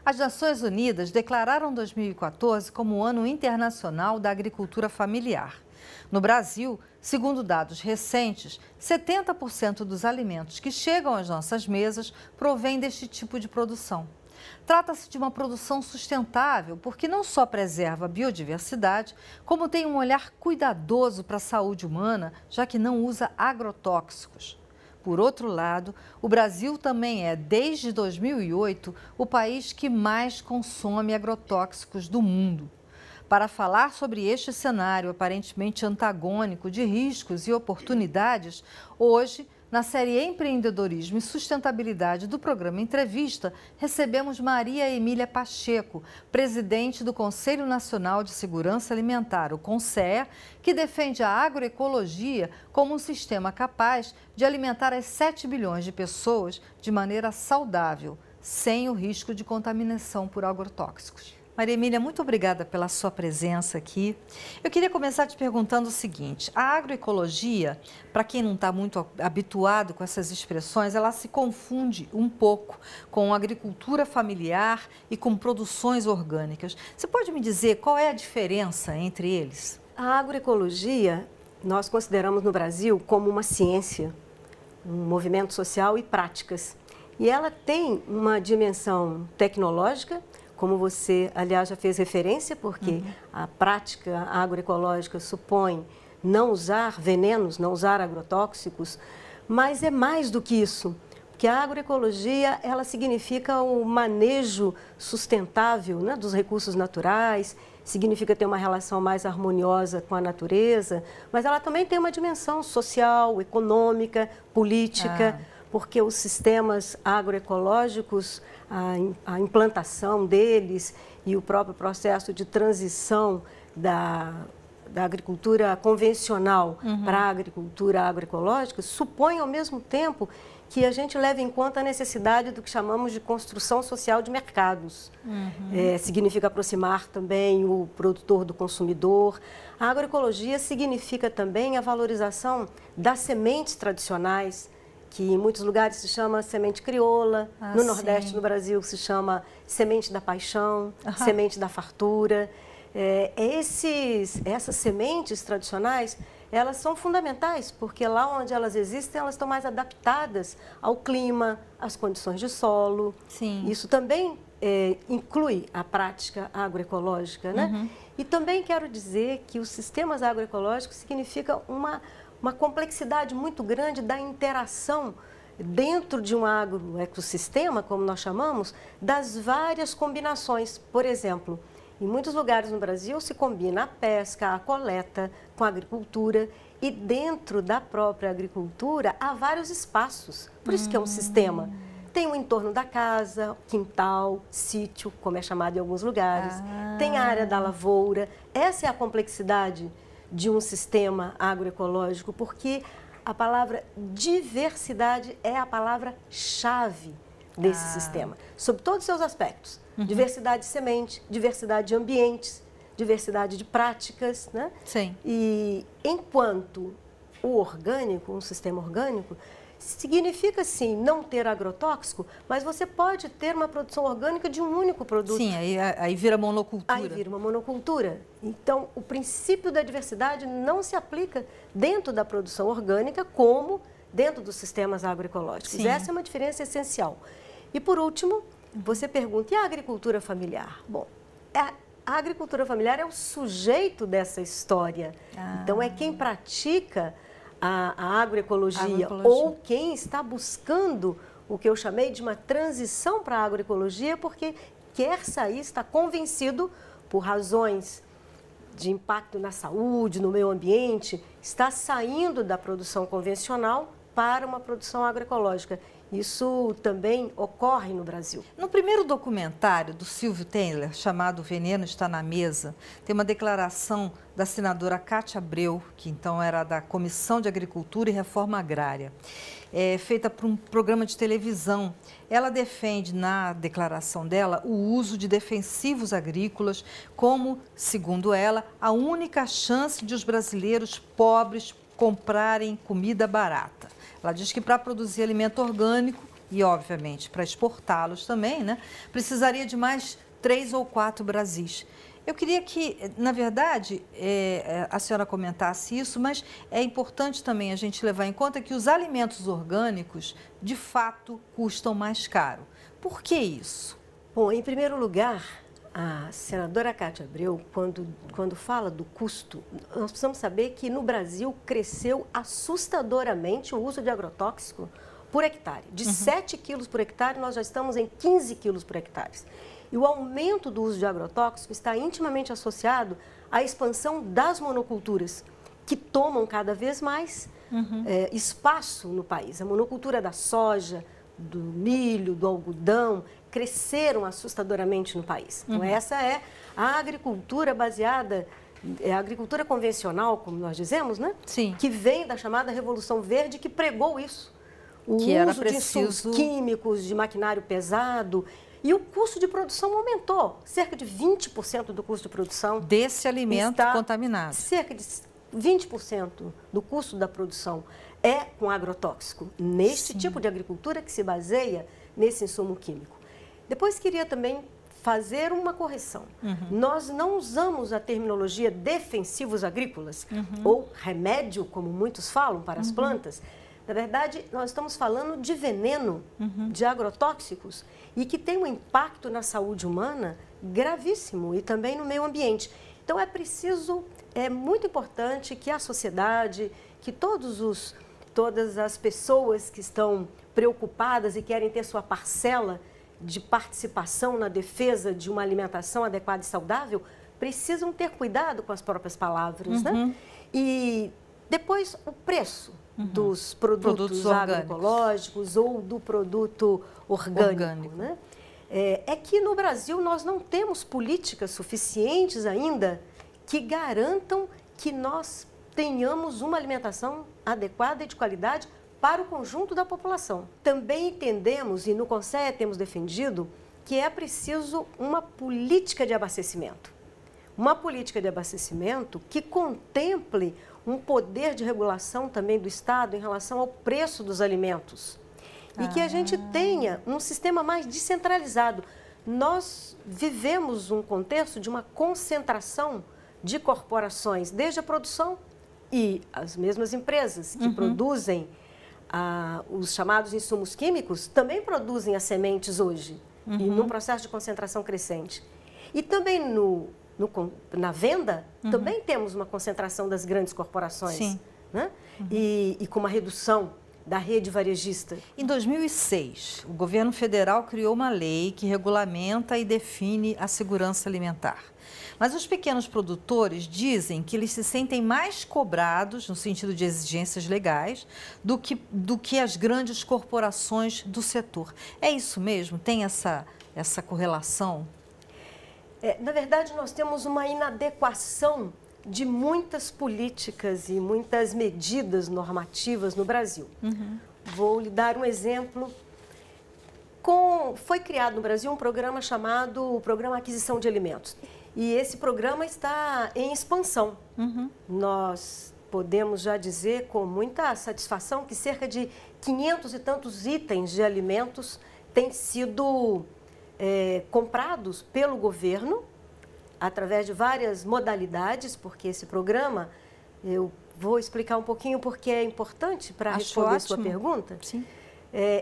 As Nações Unidas declararam 2014 como o Ano Internacional da Agricultura Familiar. No Brasil, segundo dados recentes, 70% dos alimentos que chegam às nossas mesas provêm deste tipo de produção. Trata-se de uma produção sustentável, porque não só preserva a biodiversidade, como tem um olhar cuidadoso para a saúde humana, já que não usa agrotóxicos. Por outro lado, o Brasil também é, desde 2008, o país que mais consome agrotóxicos do mundo. Para falar sobre este cenário aparentemente antagônico de riscos e oportunidades, hoje, na série Empreendedorismo e Sustentabilidade do programa Entrevista, recebemos Maria Emília Pacheco, presidente do Conselho Nacional de Segurança Alimentar, o CONSEA, que defende a agroecologia como um sistema capaz de alimentar as 7 bilhões de pessoas de maneira saudável, sem o risco de contaminação por agrotóxicos. Maria Emília, muito obrigada pela sua presença aqui. Eu queria começar te perguntando o seguinte: a agroecologia, para quem não está muito habituado com essas expressões, ela se confunde um pouco com agricultura familiar e com produções orgânicas. Você pode me dizer qual é a diferença entre eles? A agroecologia nós consideramos no Brasil como uma ciência, um movimento social e práticas. E ela tem uma dimensão tecnológica, como você, aliás, já fez referência, porque a prática agroecológica supõe não usar venenos, não usar agrotóxicos, mas é mais do que isso, porque a agroecologia, ela significa o manejo sustentável, né, dos recursos naturais, significa ter uma relação mais harmoniosa com a natureza, mas ela também tem uma dimensão social, econômica, política, porque os sistemas agroecológicos, a implantação deles e o próprio processo de transição da agricultura convencional para a agricultura agroecológica supõe ao mesmo tempo que a gente leve em conta a necessidade do que chamamos de construção social de mercados. Significa aproximar também o produtor do consumidor. A agroecologia significa também a valorização das sementes tradicionais, que em muitos lugares se chama semente crioula, no Nordeste, no Brasil, se chama semente da paixão, semente da fartura. Essas sementes tradicionais, elas são fundamentais, porque lá onde elas existem, elas estão mais adaptadas ao clima, às condições de solo. Isso também inclui a prática agroecológica, né? E também quero dizer que os sistemas agroecológicos significam uma complexidade muito grande da interação dentro de um agroecossistema, como nós chamamos, das várias combinações. Por exemplo, em muitos lugares no Brasil se combina a pesca, a coleta com a agricultura, e dentro da própria agricultura há vários espaços, por isso que é um sistema. Tem o entorno da casa, quintal, sítio, como é chamado em alguns lugares, tem a área da lavoura. Essa é a complexidade de um sistema agroecológico, porque a palavra diversidade é a palavra-chave desse sistema, sob todos os seus aspectos. Diversidade de semente, diversidade de ambientes, diversidade de práticas, né? E enquanto o orgânico, um sistema orgânico, significa, sim, não ter agrotóxico, mas você pode ter uma produção orgânica de um único produto. Aí vira monocultura. Aí vira uma monocultura. Então, o princípio da diversidade não se aplica dentro da produção orgânica como dentro dos sistemas agroecológicos. Essa é uma diferença essencial. E, por último, você pergunta, e a agricultura familiar? Bom, a agricultura familiar é o sujeito dessa história. Então, é quem pratica a agroecologia, ou quem está buscando o que eu chamei de uma transição para a agroecologia, porque quer sair, está convencido, por razões de impacto na saúde, no meio ambiente, está saindo da produção convencional para uma produção agroecológica. Isso também ocorre no Brasil. No primeiro documentário do Silvio Tendler, chamado O Veneno Está na Mesa, tem uma declaração da senadora Cátia Abreu, que então era da Comissão de Agricultura e Reforma Agrária, feita por um programa de televisão. Ela defende, na declaração dela, o uso de defensivos agrícolas como, segundo ela, a única chance de os brasileiros pobres comprarem comida barata. Ela diz que para produzir alimento orgânico e, obviamente, para exportá-los também, né, precisaria de mais 3 ou 4 Brasis. Eu queria que, na verdade, a senhora comentasse isso, mas é importante também a gente levar em conta que os alimentos orgânicos, de fato, custam mais caro. Por que isso? Bom, em primeiro lugar, a senadora Cátia Abreu, quando fala do custo, nós precisamos saber que no Brasil cresceu assustadoramente o uso de agrotóxico por hectare. De 7 quilos por hectare, nós já estamos em 15 quilos por hectare. E o aumento do uso de agrotóxico está intimamente associado à expansão das monoculturas, que tomam cada vez mais espaço no país. A monocultura da soja, do milho, do algodão, cresceram assustadoramente no país. Então, essa é a agricultura baseada, a agricultura convencional, como nós dizemos, né? Sim. Que vem da chamada Revolução Verde, que pregou isso. O que era uso preciso... de insumos químicos, de maquinário pesado. E o custo de produção aumentou. Cerca de 20% do custo de produção desse alimento contaminado. Cerca de 20% do custo da produção é com agrotóxico. Neste tipo de agricultura que se baseia nesse insumo químico. Depois queria também fazer uma correção. Nós não usamos a terminologia defensivos agrícolas ou remédio, como muitos falam, para as plantas. Na verdade, nós estamos falando de veneno, de agrotóxicos, e que tem um impacto na saúde humana gravíssimo e também no meio ambiente. Então, é muito importante que a sociedade, que todas as pessoas que estão preocupadas e querem ter sua parcela de participação na defesa de uma alimentação adequada e saudável, precisam ter cuidado com as próprias palavras, né? E depois, o preço dos produtos agroecológicos ou do produto orgânico. Né? É que no Brasil nós não temos políticas suficientes ainda que garantam que nós tenhamos uma alimentação adequada e de qualidade para o conjunto da população. Também entendemos, e no Conselho temos defendido, que é preciso uma política de abastecimento. Uma política de abastecimento que contemple um poder de regulação também do Estado em relação ao preço dos alimentos. E que a gente tenha um sistema mais descentralizado. Nós vivemos um contexto de uma concentração de corporações, desde a produção e as mesmas empresas que produzem os chamados insumos químicos, também produzem as sementes hoje, e num processo de concentração crescente. E também na venda, também temos uma concentração das grandes corporações, né? E com uma redução da rede varejista. Em 2006, o governo federal criou uma lei que regulamenta e define a segurança alimentar. Mas os pequenos produtores dizem que eles se sentem mais cobrados, no sentido de exigências legais, do que as grandes corporações do setor. É isso mesmo? Tem essa correlação? Na verdade, nós temos uma inadequação de muitas políticas e muitas medidas normativas no Brasil. Vou lhe dar um exemplo. Foi criado no Brasil um programa chamado Programa Aquisição de Alimentos. E esse programa está em expansão. Nós podemos já dizer com muita satisfação que cerca de 500 e tantos itens de alimentos têm sido comprados pelo governo através de várias modalidades, porque esse programa, eu vou explicar um pouquinho porque é importante para responder a sua pergunta. Sim.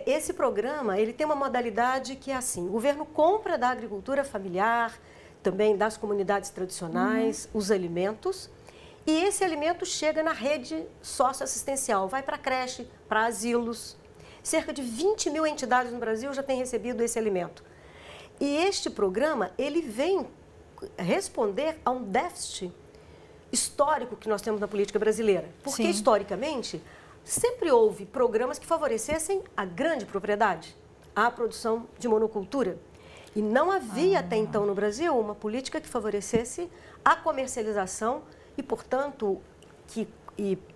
Esse programa, ele tem uma modalidade que é assim: o governo compra da agricultura familiar, também das comunidades tradicionais, os alimentos, e esse alimento chega na rede socioassistencial, vai para creche, para asilos. Cerca de 20 mil entidades no Brasil já têm recebido esse alimento. E este programa, ele vem responder a um déficit histórico que nós temos na política brasileira. Porque, historicamente, sempre houve programas que favorecessem a grande propriedade, a produção de monocultura. E não havia até então no Brasil uma política que favorecesse a comercialização e, portanto,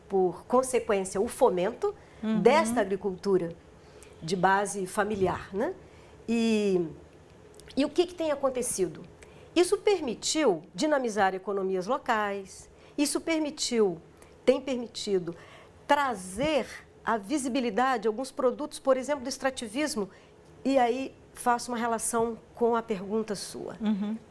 por consequência, o fomento desta agricultura de base familiar, né? E o que tem acontecido? Isso permitiu dinamizar economias locais, isso tem permitido trazer a visibilidade, alguns produtos, por exemplo, do extrativismo, e aí faço uma relação com a pergunta sua.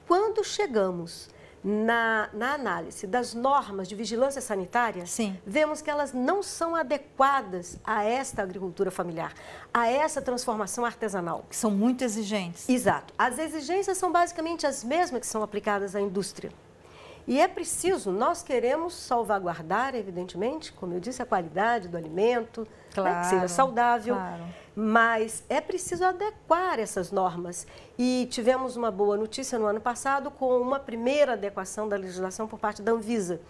Quando chegamos na análise das normas de vigilância sanitária, sim, vemos que elas não são adequadas a esta agricultura familiar, a essa transformação artesanal. que são muito exigentes. Exato. As exigências são basicamente as mesmas que são aplicadas à indústria. E é preciso, nós queremos salvaguardar, evidentemente, como eu disse, a qualidade do alimento, claro, que seja saudável, claro. Mas é preciso adequar essas normas. E tivemos uma boa notícia no ano passado com uma primeira adequação da legislação por parte da Anvisa,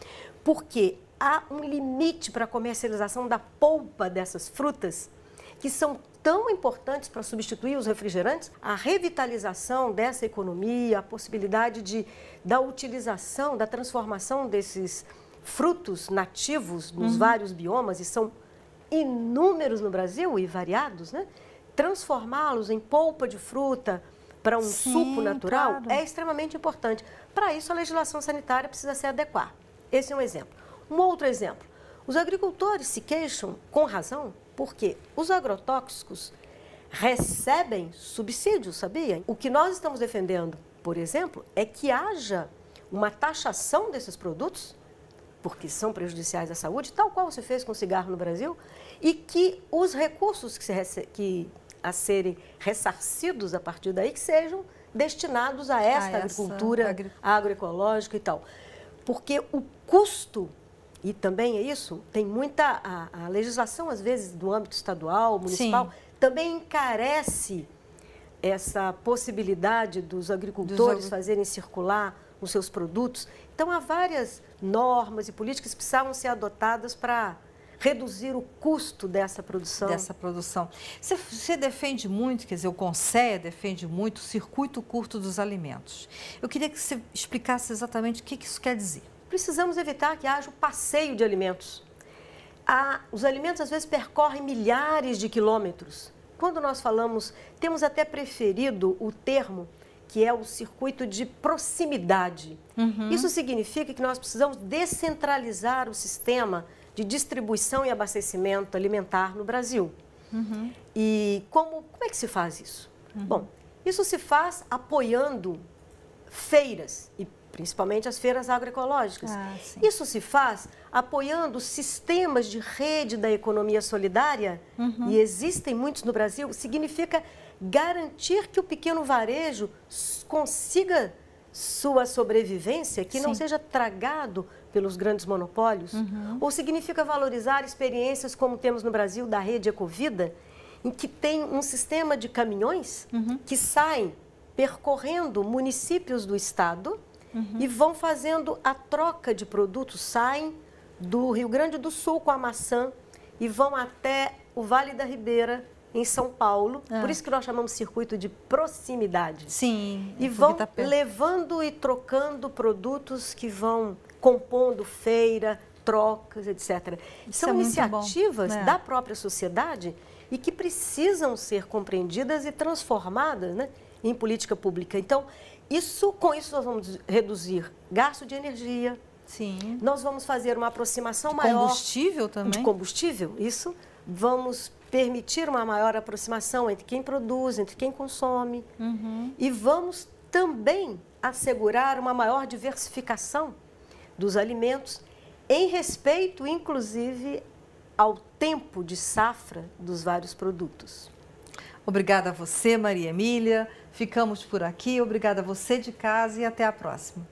porque há um limite para a comercialização da polpa dessas frutas, que são tão importantes para substituir os refrigerantes. A revitalização dessa economia, a possibilidade da utilização, da transformação desses frutos nativos nos vários biomas, e são inúmeros no Brasil e variados, né? Transformá-los em polpa de fruta para um suco natural, claro, é extremamente importante. Para isso, a legislação sanitária precisa se adequar. Esse é um exemplo. Um outro exemplo, os agricultores se queixam, com razão, porque os agrotóxicos recebem subsídios, sabia? O que nós estamos defendendo, por exemplo, é que haja uma taxação desses produtos, porque são prejudiciais à saúde, tal qual se fez com o cigarro no Brasil, e que os recursos a serem ressarcidos a partir daí, que sejam destinados a esta agricultura agroecológica e tal. Porque o custo, e também é isso, tem muita... A legislação, às vezes, do âmbito estadual, municipal, também encarece essa possibilidade dos agricultores fazerem circular os seus produtos. Então, há várias normas e políticas que precisavam ser adotadas para reduzir o custo dessa produção. Você defende muito, quer dizer, o CONSEA defende muito o circuito curto dos alimentos. Eu queria que você explicasse exatamente o que isso quer dizer. Precisamos evitar que haja o passeio de alimentos. Os alimentos, às vezes, percorrem milhares de quilômetros. Quando nós falamos, temos até preferido o termo que é o circuito de proximidade. Isso significa que nós precisamos descentralizar o sistema de distribuição e abastecimento alimentar no Brasil. E como é que se faz isso? Bom, isso se faz apoiando feiras, e principalmente as feiras agroecológicas. Isso se faz apoiando sistemas de rede da economia solidária, e existem muitos no Brasil. Significa garantir que o pequeno varejo consiga sua sobrevivência, que não seja tragado pelos grandes monopólios, ou significa valorizar experiências como temos no Brasil da rede Ecovida, em que tem um sistema de caminhões que saem percorrendo municípios do estado e vão fazendo a troca de produtos, saem do Rio Grande do Sul com a maçã e vão até o Vale da Ribeira, em São Paulo, por isso que nós chamamos circuito de proximidade. Sim. E vão levando e trocando produtos que vão compondo feira, trocas, etc. São iniciativas da própria sociedade e que precisam ser compreendidas e transformadas, né, em política pública. Então, com isso nós vamos reduzir gasto de energia. Sim. Nós vamos fazer uma aproximação maior. Combustível também? De combustível, isso. Vamos permitir uma maior aproximação entre quem produz, entre quem consome. E vamos também assegurar uma maior diversificação dos alimentos, em respeito, inclusive, ao tempo de safra dos vários produtos. Obrigada a você, Maria Emília. Ficamos por aqui. Obrigada a você de casa e até a próxima.